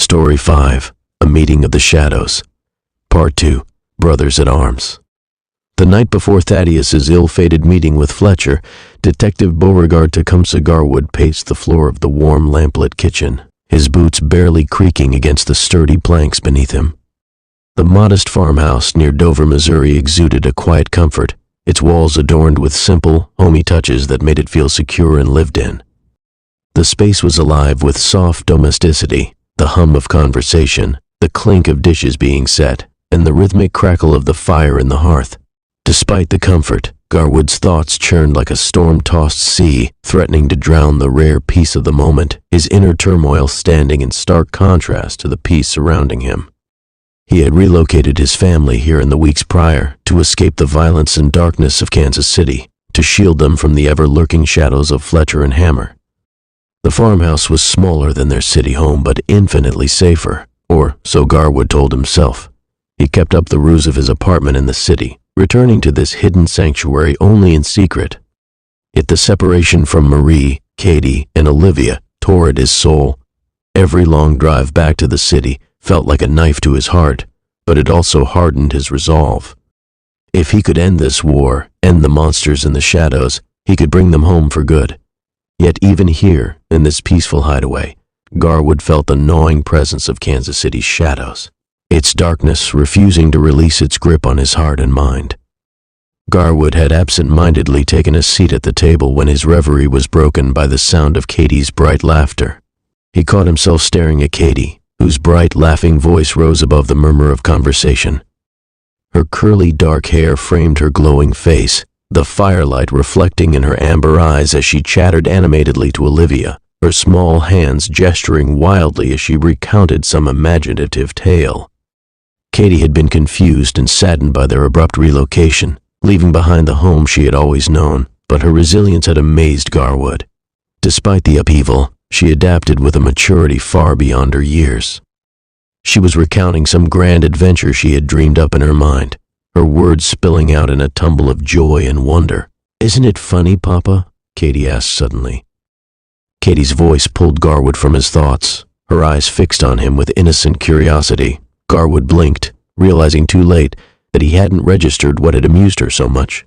Story 5, A Meeting of the Shadows. Part 2, Brothers at Arms. The night before Thaddeus's ill-fated meeting with Fletcher, Detective Beauregard Tecumseh Garwood paced the floor of the warm lamplit kitchen, his boots barely creaking against the sturdy planks beneath him. The modest farmhouse near Dover, Missouri exuded a quiet comfort, its walls adorned with simple, homey touches that made it feel secure and lived in. The space was alive with soft domesticity, the hum of conversation, the clink of dishes being set, and the rhythmic crackle of the fire in the hearth. Despite the comfort, Garwood's thoughts churned like a storm-tossed sea, threatening to drown the rare peace of the moment, his inner turmoil standing in stark contrast to the peace surrounding him. He had relocated his family here in the weeks prior to escape the violence and darkness of Kansas City, to shield them from the ever-lurking shadows of Fletcher and Hammer. The farmhouse was smaller than their city home, but infinitely safer, or so Garwood told himself. He kept up the ruse of his apartment in the city, returning to this hidden sanctuary only in secret. Yet the separation from Marie, Katie, and Olivia tore at his soul. Every long drive back to the city felt like a knife to his heart, but it also hardened his resolve. If he could end this war, end the monsters in the shadows, he could bring them home for good. Yet even here, in this peaceful hideaway, Garwood felt the gnawing presence of Kansas City's shadows, its darkness refusing to release its grip on his heart and mind. Garwood had absent-mindedly taken a seat at the table when his reverie was broken by the sound of Katie's bright laughter. He caught himself staring at Katie, whose bright, laughing voice rose above the murmur of conversation. Her curly dark hair framed her glowing face, the firelight reflecting in her amber eyes as she chattered animatedly to Olivia, her small hands gesturing wildly as she recounted some imaginative tale. Katie had been confused and saddened by their abrupt relocation, leaving behind the home she had always known, but her resilience had amazed Garwood. Despite the upheaval, she adapted with a maturity far beyond her years. She was recounting some grand adventure she had dreamed up in her mind, her words spilling out in a tumble of joy and wonder. "Isn't it funny, Papa?" Katie asked suddenly. Katie's voice pulled Garwood from his thoughts, her eyes fixed on him with innocent curiosity. Garwood blinked, realizing too late that he hadn't registered what had amused her so much.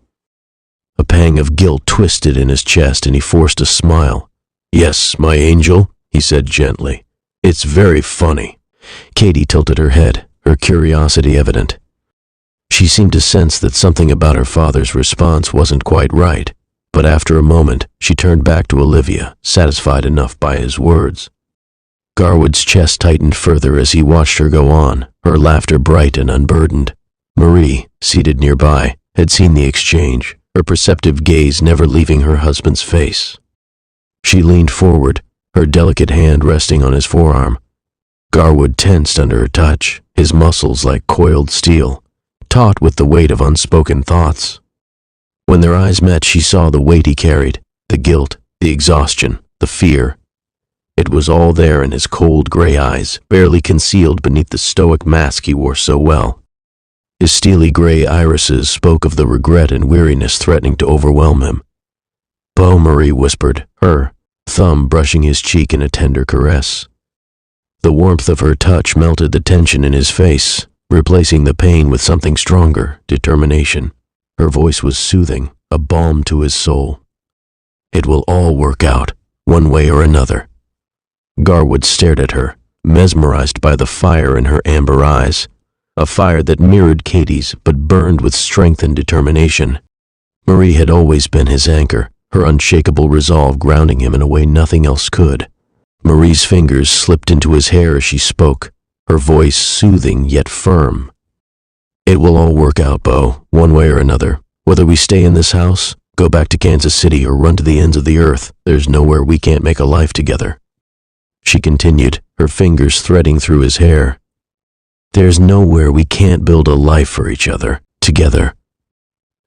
A pang of guilt twisted in his chest and he forced a smile. "Yes, my angel," he said gently. "It's very funny." Katie tilted her head, her curiosity evident. She seemed to sense that something about her father's response wasn't quite right, but after a moment, she turned back to Olivia, satisfied enough by his words. Garwood's chest tightened further as he watched her go on, her laughter bright and unburdened. Marie, seated nearby, had seen the exchange, her perceptive gaze never leaving her husband's face. She leaned forward, her delicate hand resting on his forearm. Garwood tensed under her touch, his muscles like coiled steel, taut with the weight of unspoken thoughts. When their eyes met, she saw the weight he carried, the guilt, the exhaustion, the fear. It was all there in his cold gray eyes, barely concealed beneath the stoic mask he wore so well. His steely gray irises spoke of the regret and weariness threatening to overwhelm him. "Beau," Marie whispered, her thumb brushing his cheek in a tender caress. The warmth of her touch melted the tension in his face, replacing the pain with something stronger, determination. Her voice was soothing, a balm to his soul. "It will all work out, one way or another." Garwood stared at her, mesmerized by the fire in her amber eyes, a fire that mirrored Katie's but burned with strength and determination. Marie had always been his anchor, her unshakable resolve grounding him in a way nothing else could. Marie's fingers slipped into his hair as she spoke, her voice soothing yet firm. "It will all work out, Beau, one way or another. Whether we stay in this house, go back to Kansas City, or run to the ends of the earth, there's nowhere we can't make a life together." She continued, her fingers threading through his hair. "There's nowhere we can't build a life for each other, together."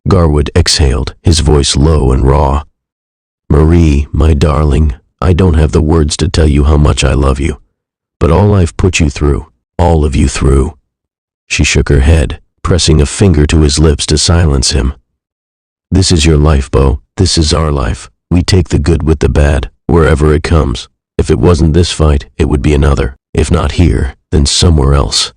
Garwood exhaled, his voice low and raw. "Marie, my darling, I don't have the words to tell you how much I love you, but all I've put you through, all of you through." She shook her head, pressing a finger to his lips to silence him. "This is your life, Beau. This is our life. We take the good with the bad, wherever it comes. If it wasn't this fight, it would be another. If not here, then somewhere else.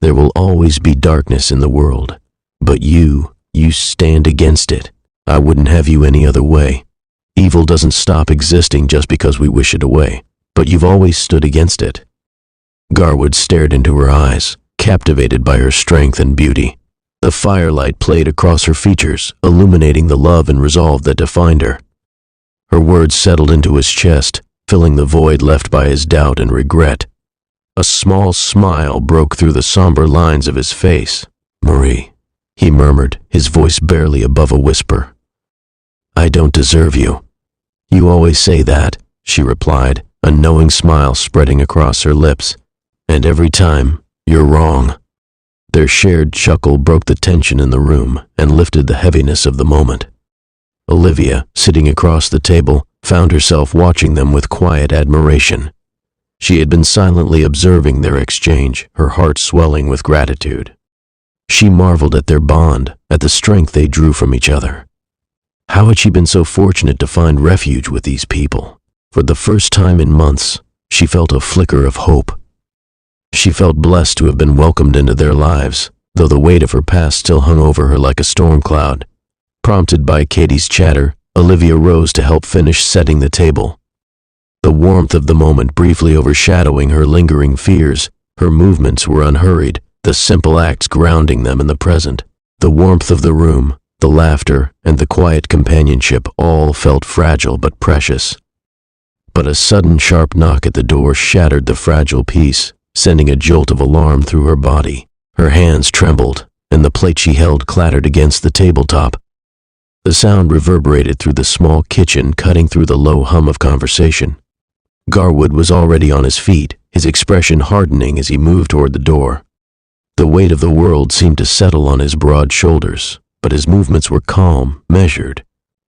There will always be darkness in the world, but you stand against it. I wouldn't have you any other way. Evil doesn't stop existing just because we wish it away, but you've always stood against it." Garwood stared into her eyes, captivated by her strength and beauty. The firelight played across her features, illuminating the love and resolve that defined her. Her words settled into his chest, filling the void left by his doubt and regret. A small smile broke through the somber lines of his face. "Marie," he murmured, his voice barely above a whisper. "I don't deserve you." "You always say that," she replied, a knowing smile spreading across her lips. "And every time, you're wrong." Their shared chuckle broke the tension in the room and lifted the heaviness of the moment. Olivia, sitting across the table, found herself watching them with quiet admiration. She had been silently observing their exchange, her heart swelling with gratitude. She marveled at their bond, at the strength they drew from each other. How had she been so fortunate to find refuge with these people? For the first time in months, she felt a flicker of hope. She felt blessed to have been welcomed into their lives, though the weight of her past still hung over her like a storm cloud. Prompted by Katie's chatter, Olivia rose to help finish setting the table. The warmth of the moment briefly overshadowing her lingering fears, her movements were unhurried, the simple acts grounding them in the present. The warmth of the room, the laughter, and the quiet companionship all felt fragile but precious. But a sudden sharp knock at the door shattered the fragile peace, sending a jolt of alarm through her body. Her hands trembled, and the plate she held clattered against the tabletop. The sound reverberated through the small kitchen, cutting through the low hum of conversation. Garwood was already on his feet, his expression hardening as he moved toward the door. The weight of the world seemed to settle on his broad shoulders, but his movements were calm, measured.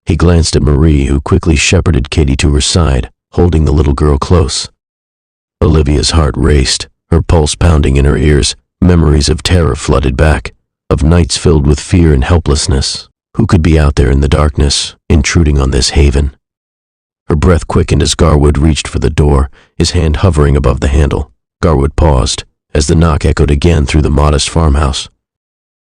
He glanced at Marie, who quickly shepherded Katie to her side, holding the little girl close. Olivia's heart raced, her pulse pounding in her ears. Memories of terror flooded back, of nights filled with fear and helplessness. Who could be out there in the darkness, intruding on this haven? Her breath quickened as Garwood reached for the door, his hand hovering above the handle. Garwood paused, as the knock echoed again through the modest farmhouse.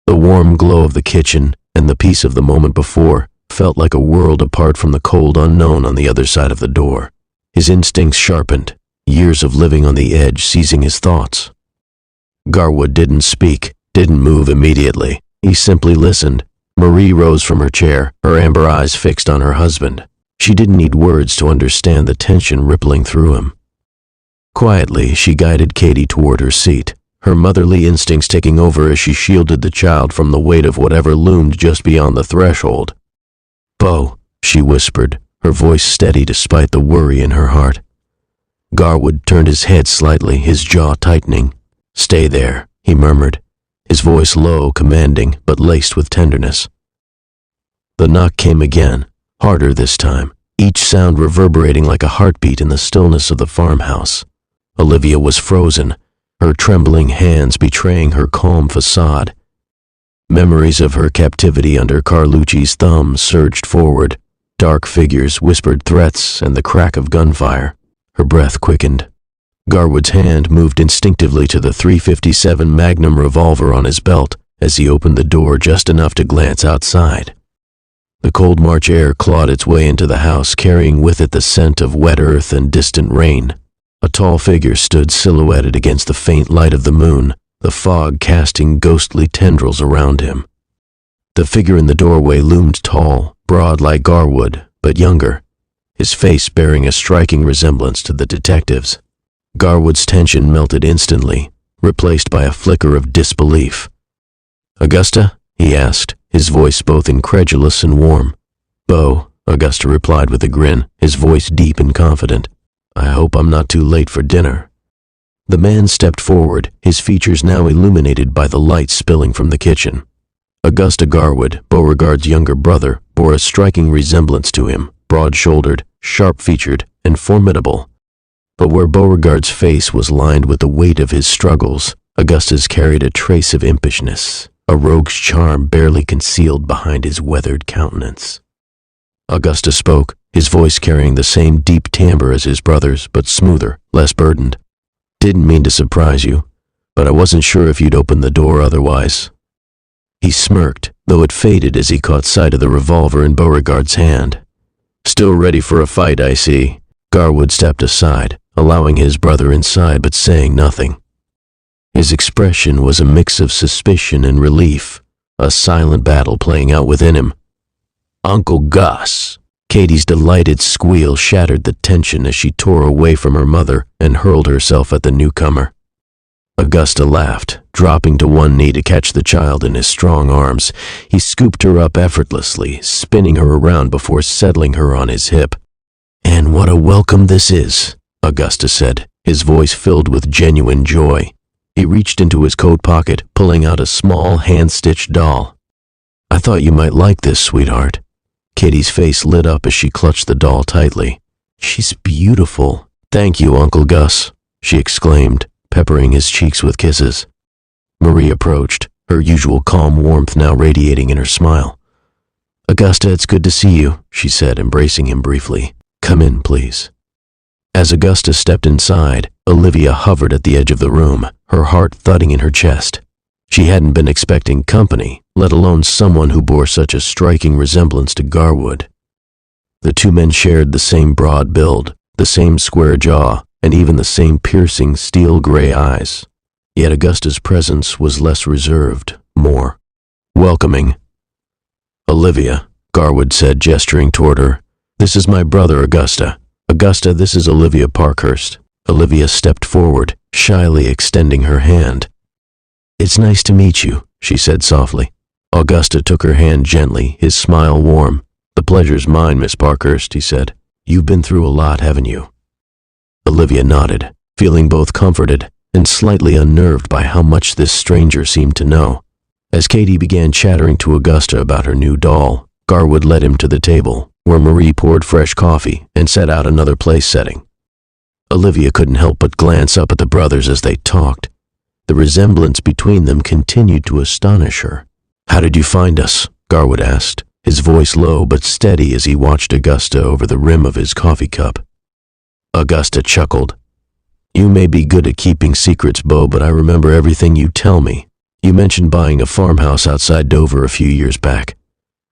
The warm glow of the kitchen, and the peace of the moment before, felt like a world apart from the cold unknown on the other side of the door. His instincts sharpened, years of living on the edge seizing his thoughts. Garwood didn't speak, didn't move immediately. He simply listened. Marie rose from her chair, her amber eyes fixed on her husband. She didn't need words to understand the tension rippling through him. Quietly, she guided Katie toward her seat, her motherly instincts taking over as she shielded the child from the weight of whatever loomed just beyond the threshold. "Beau," she whispered, her voice steady despite the worry in her heart. Garwood turned his head slightly, his jaw tightening. "Stay there," he murmured, his voice low, commanding, but laced with tenderness. The knock came again, harder this time, each sound reverberating like a heartbeat in the stillness of the farmhouse. Olivia was frozen, her trembling hands betraying her calm facade. Memories of her captivity under Carlucci's thumb surged forward, dark figures, whispered threats, and the crack of gunfire. Her breath quickened. Garwood's hand moved instinctively to the .357 Magnum revolver on his belt as he opened the door just enough to glance outside. The cold March air clawed its way into the house, carrying with it the scent of wet earth and distant rain. A tall figure stood silhouetted against the faint light of the moon, the fog casting ghostly tendrils around him. The figure in the doorway loomed tall, broad like Garwood, but younger, his face bearing a striking resemblance to the detective's. Garwood's tension melted instantly, replaced by a flicker of disbelief. "Augusta?" he asked, his voice both incredulous and warm. "Beau," Augusta replied with a grin, his voice deep and confident. "I hope I'm not too late for dinner." The man stepped forward, his features now illuminated by the light spilling from the kitchen. Augusta Garwood, Beauregard's younger brother, bore a striking resemblance to him, broad-shouldered, sharp-featured, and formidable. But where Beauregard's face was lined with the weight of his struggles, Augusta's carried a trace of impishness, a rogue's charm barely concealed behind his weathered countenance. Augusta spoke, his voice carrying the same deep timbre as his brother's, but smoother, less burdened. Didn't mean to surprise you, but I wasn't sure if you'd open the door otherwise. He smirked, though it faded as he caught sight of the revolver in Beauregard's hand. Still ready for a fight, I see. Garwood stepped aside, allowing his brother inside but saying nothing. His expression was a mix of suspicion and relief, a silent battle playing out within him. Uncle Gus! Katie's delighted squeal shattered the tension as she tore away from her mother and hurled herself at the newcomer. Augusta laughed, dropping to one knee to catch the child in his strong arms. He scooped her up effortlessly, spinning her around before settling her on his hip. "And what a welcome this is," Augusta said, his voice filled with genuine joy. He reached into his coat pocket, pulling out a small hand-stitched doll. "I thought you might like this, sweetheart." Katie's face lit up as she clutched the doll tightly. "She's beautiful." "Thank you, Uncle Gus," she exclaimed, peppering his cheeks with kisses. Marie approached, her usual calm warmth now radiating in her smile. "Augusta, it's good to see you," she said, embracing him briefly. "Come in, please." As Augusta stepped inside, Olivia hovered at the edge of the room, her heart thudding in her chest. She hadn't been expecting company, let alone someone who bore such a striking resemblance to Garwood. The two men shared the same broad build, the same square jaw, and even the same piercing steel-gray eyes. Yet Augusta's presence was less reserved, more welcoming. "Olivia," Garwood said, gesturing toward her. "This is my brother, Augusta. Augusta, this is Olivia Parkhurst." Olivia stepped forward, shyly extending her hand. "It's nice to meet you," she said softly. Augusta took her hand gently, his smile warm. "The pleasure's mine, Miss Parkhurst," he said. "You've been through a lot, haven't you?" Olivia nodded, feeling both comforted and slightly unnerved by how much this stranger seemed to know. As Katie began chattering to Augusta about her new doll, Garwood led him to the table, where Marie poured fresh coffee and set out another place setting. Olivia couldn't help but glance up at the brothers as they talked. The resemblance between them continued to astonish her. "How did you find us?" Garwood asked, his voice low but steady as he watched Augusta over the rim of his coffee cup. Augusta chuckled. "You may be good at keeping secrets, Beau, but I remember everything you tell me. You mentioned buying a farmhouse outside Dover a few years back.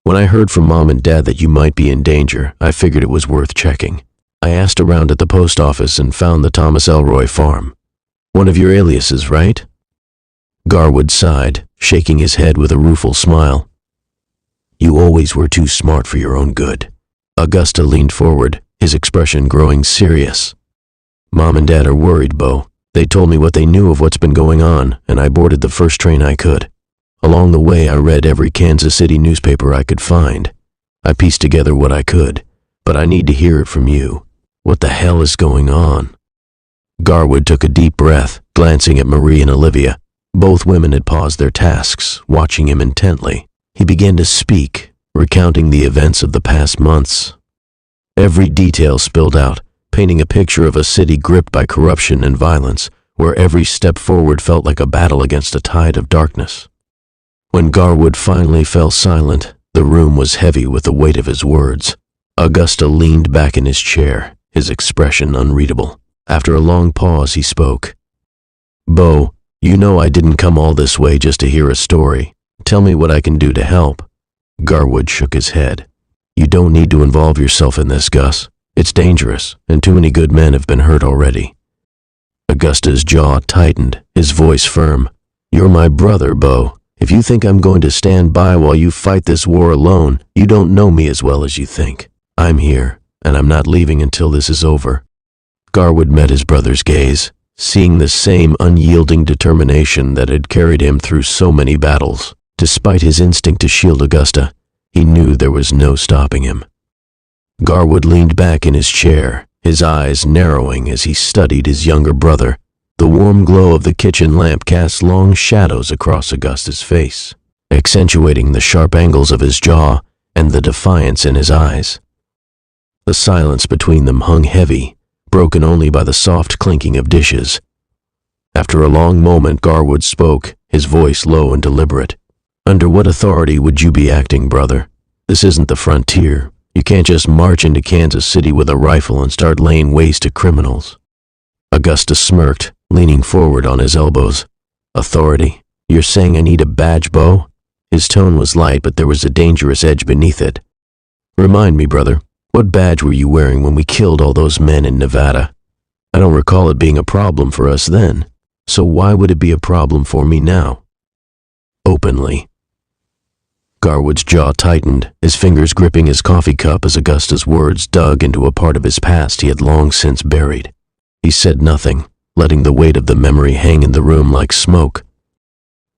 When I heard from Mom and Dad that you might be in danger, I figured it was worth checking. I asked around at the post office and found the Thomas Elroy farm. One of your aliases, right?" Garwood sighed, shaking his head with a rueful smile. "You always were too smart for your own good." Augusta leaned forward, his expression growing serious. "Mom and Dad are worried, Beau. They told me what they knew of what's been going on, and I boarded the first train I could. Along the way, I read every Kansas City newspaper I could find. I pieced together what I could, but I need to hear it from you. What the hell is going on?" Garwood took a deep breath, glancing at Marie and Olivia. Both women had paused their tasks, watching him intently. He began to speak, recounting the events of the past months. Every detail spilled out, painting a picture of a city gripped by corruption and violence, where every step forward felt like a battle against a tide of darkness. When Garwood finally fell silent, the room was heavy with the weight of his words. Augusta leaned back in his chair, his expression unreadable. After a long pause, he spoke. "Beau, you know I didn't come all this way just to hear a story. Tell me what I can do to help." Garwood shook his head. "You don't need to involve yourself in this, Gus. It's dangerous, and too many good men have been hurt already." Augusta's jaw tightened, his voice firm. "You're my brother, Beau. If you think I'm going to stand by while you fight this war alone, you don't know me as well as you think. I'm here, and I'm not leaving until this is over." Garwood met his brother's gaze, seeing the same unyielding determination that had carried him through so many battles. Despite his instinct to shield Augusta, he knew there was no stopping him. Garwood leaned back in his chair, his eyes narrowing as he studied his younger brother. The warm glow of the kitchen lamp cast long shadows across Augusta's face, accentuating the sharp angles of his jaw and the defiance in his eyes. The silence between them hung heavy, broken only by the soft clinking of dishes. After a long moment, Garwood spoke, his voice low and deliberate. "Under what authority would you be acting, brother? This isn't the frontier. You can't just march into Kansas City with a rifle and start laying waste to criminals." Augusta smirked, leaning forward on his elbows. Authority? You're saying I need a badge, Bo? His tone was light, but there was a dangerous edge beneath it. Remind me, brother, what badge were you wearing when we killed all those men in Nevada? I don't recall it being a problem for us then, so why would it be a problem for me now? Openly. Garwood's jaw tightened, his fingers gripping his coffee cup as Augusta's words dug into a part of his past he had long since buried. He said nothing, letting the weight of the memory hang in the room like smoke.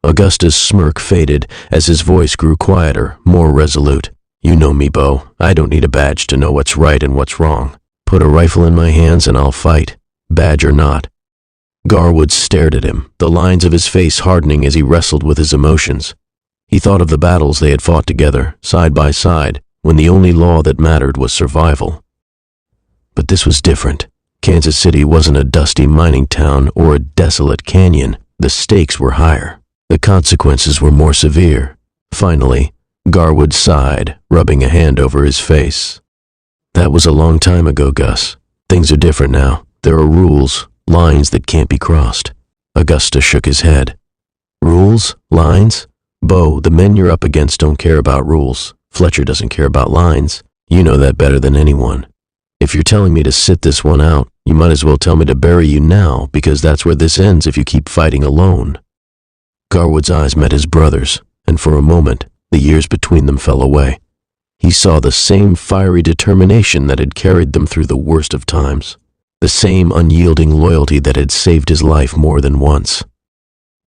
Augusta's smirk faded as his voice grew quieter, more resolute. You know me, Bo. I don't need a badge to know what's right and what's wrong. Put a rifle in my hands and I'll fight, badge or not. Garwood stared at him, the lines of his face hardening as he wrestled with his emotions. He thought of the battles they had fought together, side by side, when the only law that mattered was survival. But this was different. Kansas City wasn't a dusty mining town or a desolate canyon. The stakes were higher. The consequences were more severe. Finally, Garwood sighed, rubbing a hand over his face. That was a long time ago, Gus. Things are different now. There are rules, lines that can't be crossed. Augusta shook his head. Rules? Lines? Bo, the men you're up against don't care about rules. Fletcher doesn't care about lines. You know that better than anyone. If you're telling me to sit this one out, you might as well tell me to bury you now, because that's where this ends if you keep fighting alone. Garwood's eyes met his brother's, and for a moment, the years between them fell away. He saw the same fiery determination that had carried them through the worst of times, the same unyielding loyalty that had saved his life more than once.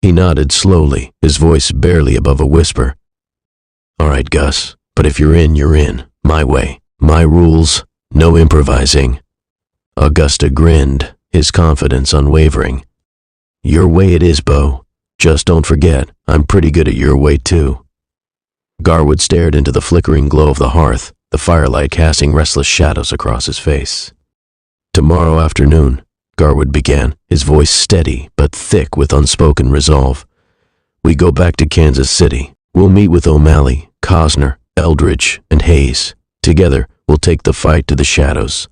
He nodded slowly, his voice barely above a whisper. All right, Gus, but if you're in, you're in. My way, my rules, no improvising. Augusta grinned, his confidence unwavering. Your way it is, Bo. Just don't forget, I'm pretty good at your way too. Garwood stared into the flickering glow of the hearth, the firelight casting restless shadows across his face. Tomorrow afternoon, Garwood began, his voice steady but thick with unspoken resolve. We go back to Kansas City. We'll meet with O'Malley, Cosner, Eldridge, and Hayes. Together, we'll take the fight to the shadows.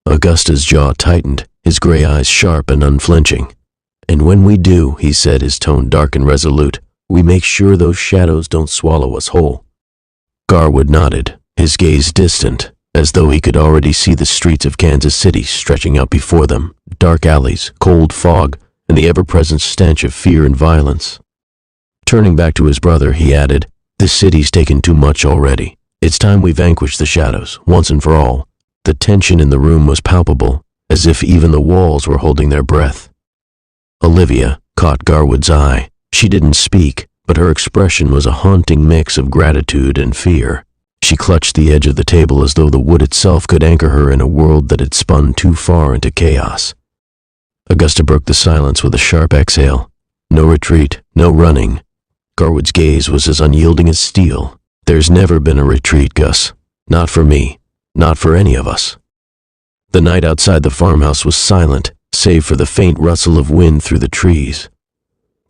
Augusta's jaw tightened, his gray eyes sharp and unflinching. And when we do, he said, his tone dark and resolute, we make sure those shadows don't swallow us whole. Garwood nodded, his gaze distant, as though he could already see the streets of Kansas City stretching out before them, dark alleys, cold fog, and the ever-present stench of fear and violence. Turning back to his brother, he added, This city's taken too much already. It's time we vanquish the shadows, once and for all. The tension in the room was palpable, as if even the walls were holding their breath. Olivia caught Garwood's eye. She didn't speak, but her expression was a haunting mix of gratitude and fear. She clutched the edge of the table as though the wood itself could anchor her in a world that had spun too far into chaos. Augusta broke the silence with a sharp exhale. No retreat, no running. Garwood's gaze was as unyielding as steel. There's never been a retreat, Gus. Not for me. Not for any of us. The night outside the farmhouse was silent, save for the faint rustle of wind through the trees.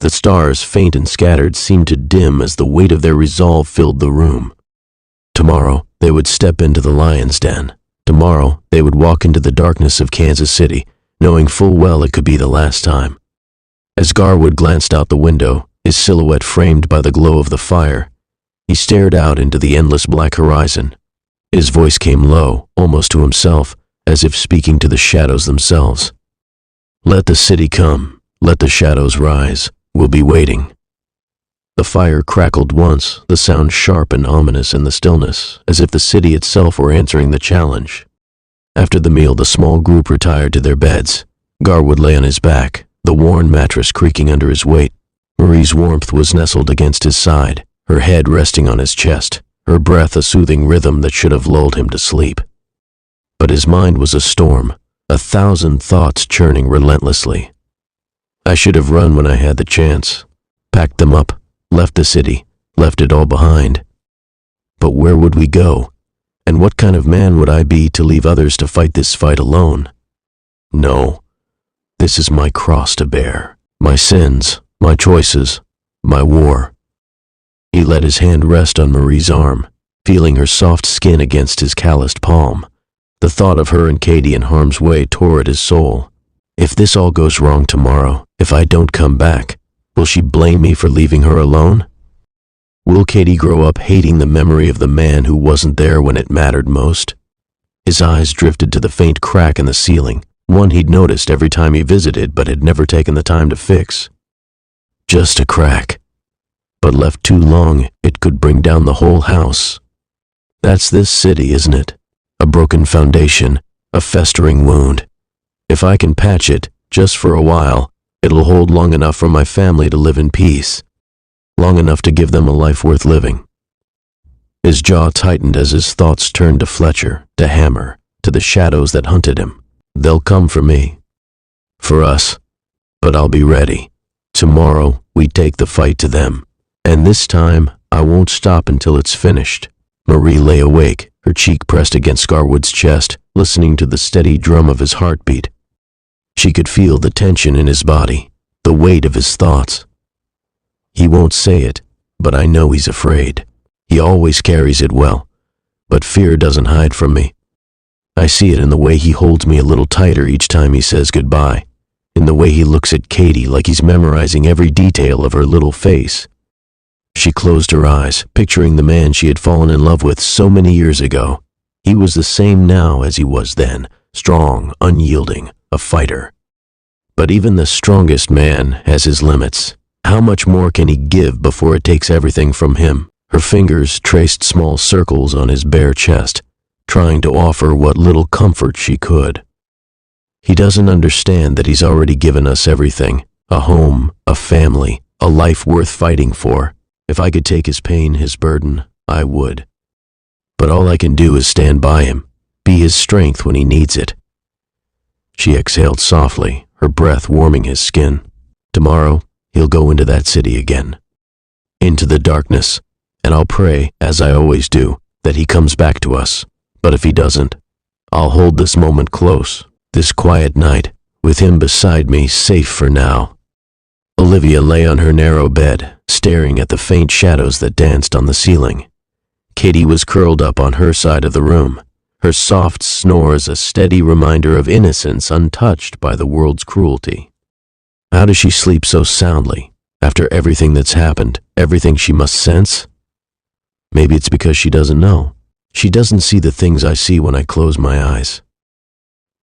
The stars, faint and scattered, seemed to dim as the weight of their resolve filled the room. Tomorrow, they would step into the lion's den. Tomorrow, they would walk into the darkness of Kansas City, knowing full well it could be the last time. As Garwood glanced out the window, his silhouette framed by the glow of the fire, he stared out into the endless black horizon. His voice came low, almost to himself, as if speaking to the shadows themselves. Let the city come. Let the shadows rise. We'll be waiting. The fire crackled once, the sound sharp and ominous in the stillness, as if the city itself were answering the challenge. After the meal, the small group retired to their beds. Garwood lay on his back, the worn mattress creaking under his weight. Marie's warmth was nestled against his side, her head resting on his chest, her breath a soothing rhythm that should have lulled him to sleep. But his mind was a storm, 1,000 thoughts churning relentlessly. I should have run when I had the chance, packed them up, left the city, left it all behind. But where would we go? And what kind of man would I be to leave others to fight this fight alone? No, this is my cross to bear, my sins, my choices, my war. He let his hand rest on Marie's arm, feeling her soft skin against his calloused palm. The thought of her and Katie in harm's way tore at his soul. If this all goes wrong tomorrow, if I don't come back, will she blame me for leaving her alone? Will Katie grow up hating the memory of the man who wasn't there when it mattered most? His eyes drifted to the faint crack in the ceiling, one he'd noticed every time he visited but had never taken the time to fix. Just a crack. But left too long, it could bring down the whole house. That's this city, isn't it? A broken foundation, a festering wound. If I can patch it, just for a while, it'll hold long enough for my family to live in peace. Long enough to give them a life worth living. His jaw tightened as his thoughts turned to Fletcher, to Hammer, to the shadows that hunted him. They'll come for me. For us. But I'll be ready. Tomorrow, we take the fight to them. And this time, I won't stop until it's finished. Marie lay awake, her cheek pressed against Garwood's chest, listening to the steady drum of his heartbeat. She could feel the tension in his body, the weight of his thoughts. He won't say it, but I know he's afraid. He always carries it well, but fear doesn't hide from me. I see it in the way he holds me a little tighter each time he says goodbye, in the way he looks at Katie like he's memorizing every detail of her little face. She closed her eyes, picturing the man she had fallen in love with so many years ago. He was the same now as he was then, strong, unyielding, a fighter. But even the strongest man has his limits. How much more can he give before it takes everything from him? Her fingers traced small circles on his bare chest, trying to offer what little comfort she could. He doesn't understand that he's already given us everything, a home, a family, a life worth fighting for. If I could take his pain, his burden, I would. But all I can do is stand by him, be his strength when he needs it. She exhaled softly, her breath warming his skin. Tomorrow, he'll go into that city again. Into the darkness, and I'll pray, as I always do, that he comes back to us. But if he doesn't, I'll hold this moment close, this quiet night, with him beside me, safe for now. Olivia lay on her narrow bed, staring at the faint shadows that danced on the ceiling. Katie was curled up on her side of the room, her soft snores a steady reminder of innocence untouched by the world's cruelty. How does she sleep so soundly, after everything that's happened, everything she must sense? Maybe it's because she doesn't know. She doesn't see the things I see when I close my eyes.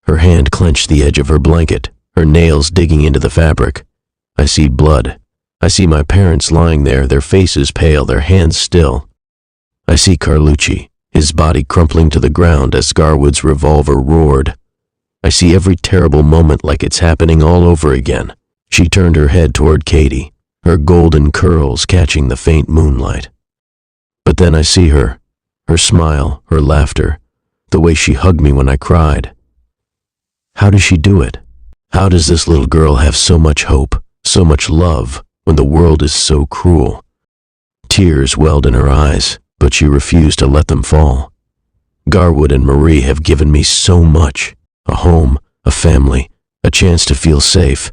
Her hand clenched the edge of her blanket, her nails digging into the fabric. I see blood. I see my parents lying there, their faces pale, their hands still. I see Carlucci, his body crumpling to the ground as Garwood's revolver roared. I see every terrible moment like it's happening all over again. She turned her head toward Katie, her golden curls catching the faint moonlight. But then I see her smile, her laughter, the way she hugged me when I cried. How does she do it? How does this little girl have so much hope, so much love, when the world is so cruel? Tears welled in her eyes, but she refused to let them fall. Garwood and Marie have given me so much, a home, a family, a chance to feel safe.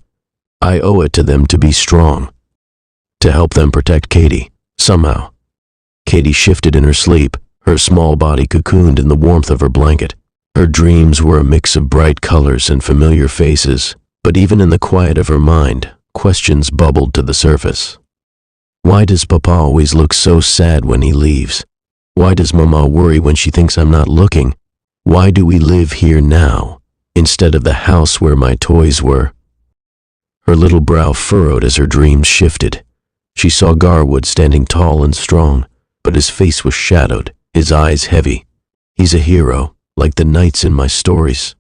I owe it to them to be strong, to help them protect Katie, somehow. Katie shifted in her sleep, her small body cocooned in the warmth of her blanket. Her dreams were a mix of bright colors and familiar faces, but even in the quiet of her mind, questions bubbled to the surface. Why does Papa always look so sad when he leaves? Why does Mama worry when she thinks I'm not looking? Why do we live here now, instead of the house where my toys were? Her little brow furrowed as her dreams shifted. She saw Garwood standing tall and strong, but his face was shadowed, his eyes heavy. He's a hero, like the knights in my stories.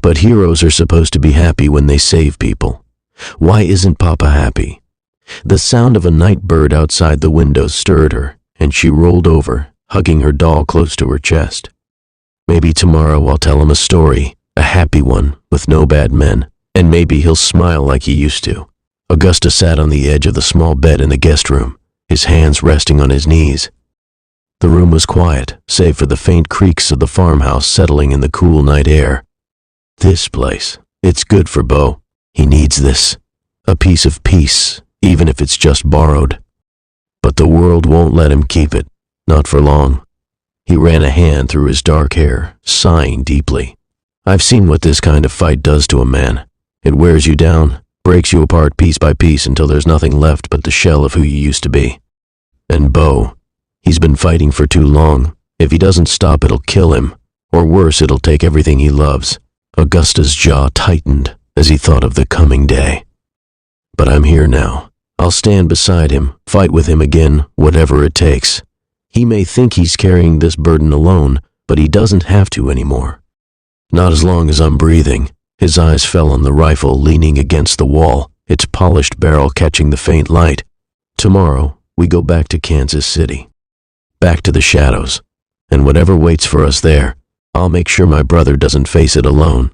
But heroes are supposed to be happy when they save people. Why isn't Papa happy? The sound of a night bird outside the window stirred her, and she rolled over, hugging her doll close to her chest. Maybe tomorrow I'll tell him a story, a happy one, with no bad men, and maybe he'll smile like he used to. Augusta sat on the edge of the small bed in the guest room, his hands resting on his knees. The room was quiet, save for the faint creaks of the farmhouse settling in the cool night air. This place, it's good for Beau. He needs this. A piece of peace, even if it's just borrowed. But the world won't let him keep it, not for long. He ran a hand through his dark hair, sighing deeply. I've seen what this kind of fight does to a man. It wears you down, breaks you apart piece by piece until there's nothing left but the shell of who you used to be. And Bo, he's been fighting for too long. If he doesn't stop, it'll kill him. Or worse, it'll take everything he loves. Augusta's jaw tightened as he thought of the coming day. But I'm here now. I'll stand beside him, fight with him again, whatever it takes. He may think he's carrying this burden alone, but he doesn't have to anymore. Not as long as I'm breathing. His eyes fell on the rifle leaning against the wall, its polished barrel catching the faint light. Tomorrow, we go back to Kansas City. Back to the shadows. And whatever waits for us there, I'll make sure my brother doesn't face it alone.